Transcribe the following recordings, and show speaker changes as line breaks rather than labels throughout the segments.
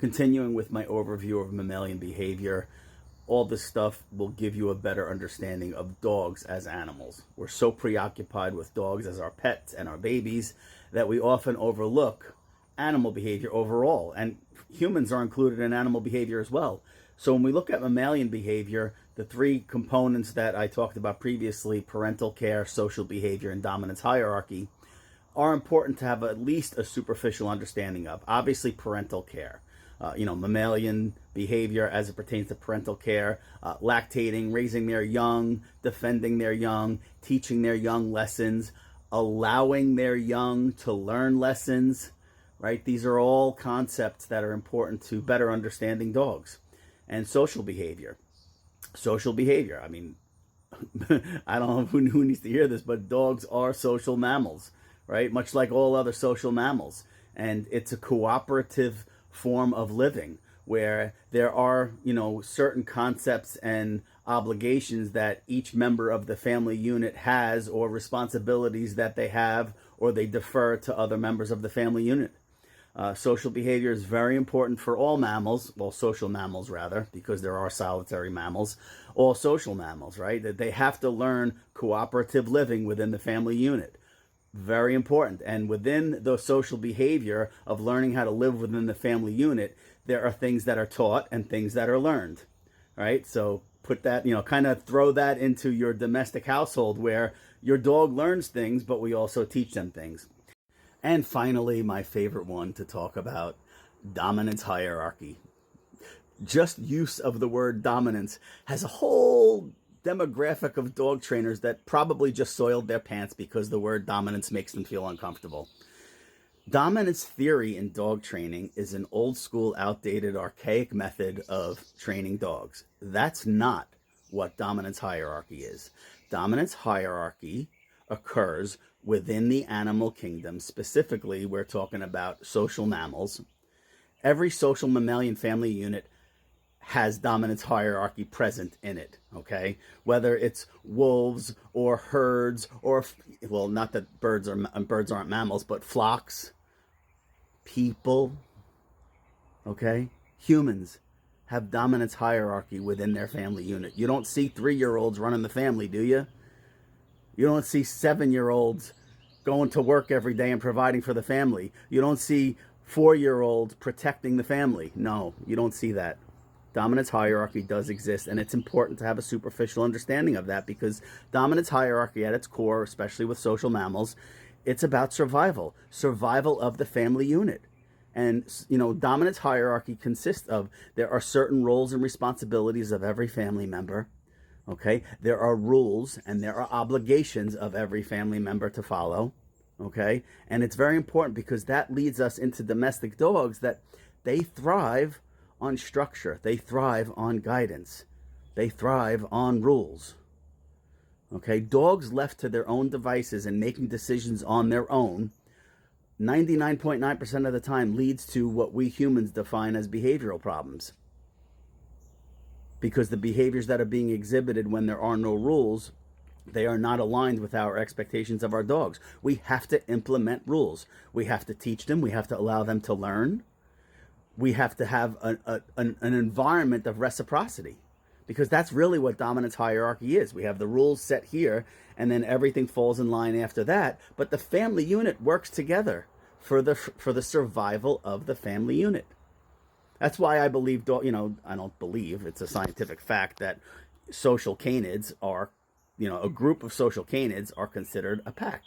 Continuing with my overview of mammalian behavior, all this stuff will give you a better understanding of dogs as animals. We're so preoccupied with dogs as our pets and our babies that we often overlook animal behavior overall. And humans are included in animal behavior as well. So when we look at mammalian behavior, the three components that I talked about previously, parental care, social behavior, and dominance hierarchy, are important to have at least a superficial understanding of. Obviously, parental care. Mammalian behavior as it pertains to parental care, lactating, raising their young, defending their young, teaching their young lessons, allowing their young to learn lessons, right? These are all concepts that are important to better understanding dogs. And social behavior. Social behavior, I mean, I don't know who needs to hear this, but dogs are social mammals, right? Much like all other social mammals. And it's a cooperative form of living where there are, certain concepts and obligations that each member of the family unit has, or responsibilities that they have, or they defer to other members of the family unit. Social behavior is very important for all mammals, well, social mammals rather, because there are solitary mammals, all social mammals, right? That they have to learn cooperative living within the family unit. Very important. And within the social behavior of learning how to live within the family unit, there are things that are taught and things that are learned, right? So put that, kind of throw that into your domestic household where your dog learns things, but we also teach them things. And finally, my favorite one to talk about, dominance hierarchy. Just use of the word dominance has a whole demographic of dog trainers that probably just soiled their pants because the word dominance makes them feel uncomfortable. Dominance theory in dog training is an old school, outdated, archaic method of training dogs. That's not what dominance hierarchy is. Dominance hierarchy occurs within the animal kingdom. Specifically, we're talking about social mammals. Every social mammalian family unit has dominance hierarchy present in it, okay? Whether it's wolves or herds or, well, not that birds aren't mammals, but flocks, people, okay? Humans have dominance hierarchy within their family unit. You don't see 3-year-olds running the family, do you? You don't see 7-year-olds going to work every day and providing for the family. You don't see 4-year-olds protecting the family. No, you don't see that. Dominance hierarchy does exist, and it's important to have a superficial understanding of that, because dominance hierarchy at its core, especially with social mammals, it's about survival of the family unit. And, dominance hierarchy consists of, there are certain roles and responsibilities of every family member. Okay, there are rules and there are obligations of every family member to follow. Okay, and it's very important because that leads us into domestic dogs, that they thrive on structure, they thrive on guidance, they thrive on rules. Okay, dogs left to their own devices and making decisions on their own, 99.9% of the time leads to what we humans define as behavioral problems. Because the behaviors that are being exhibited when there are no rules, they are not aligned with our expectations of our dogs. We have to implement rules. We have to teach them. We have to allow them to learn. We have to have an environment of reciprocity, because that's really what dominance hierarchy is. We have the rules set here, and then everything falls in line after that. But the family unit works together for the survival of the family unit. That's why I believe, I don't believe, it's a scientific fact that social canids are, a group of social canids are considered a pack.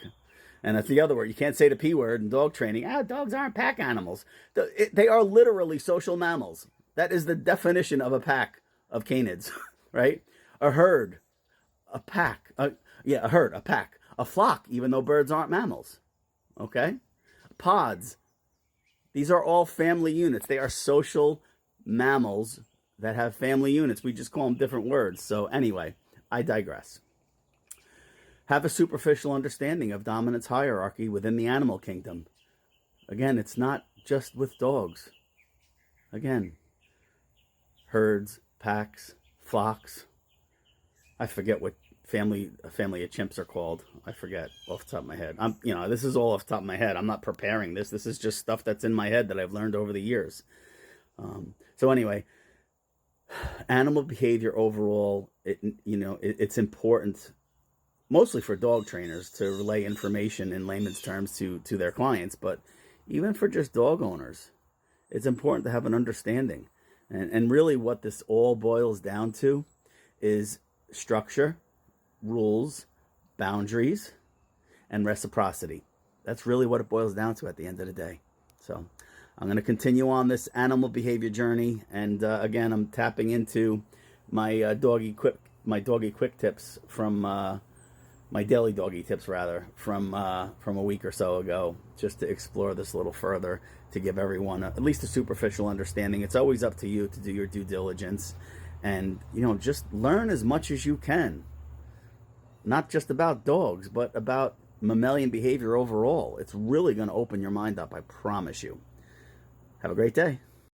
And that's the other word. You can't say the P word in dog training. Dogs aren't pack animals. They are literally social mammals. That is the definition of a pack of canids, right? A herd, a pack. A herd, a pack. A flock, even though birds aren't mammals, okay? Pods. These are all family units. They are social mammals that have family units. We just call them different words. So anyway, I digress. Have a superficial understanding of dominance hierarchy within the animal kingdom. Again, it's not just with dogs. Again, herds, packs, flocks. I forget what family of chimps are called. I forget off the top of my head. This is all off the top of my head. I'm not preparing this. This is just stuff that's in my head that I've learned over the years. So anyway, animal behavior overall, it's important, mostly for dog trainers, to relay information in layman's terms to their clients, but even for just dog owners, it's important to have an understanding. And really what this all boils down to is structure, rules, boundaries, and reciprocity. That's really what it boils down to at the end of the day. So I'm going to continue on this animal behavior journey, and again, I'm tapping into my doggy quick tips from my daily doggy tips rather from a week or so ago, just to explore this a little further, to give everyone at least a superficial understanding. It's always up to you to do your due diligence, and just learn as much as you can, not just about dogs, but about mammalian behavior overall. It's really going to open your mind up, I promise you. Have a great day.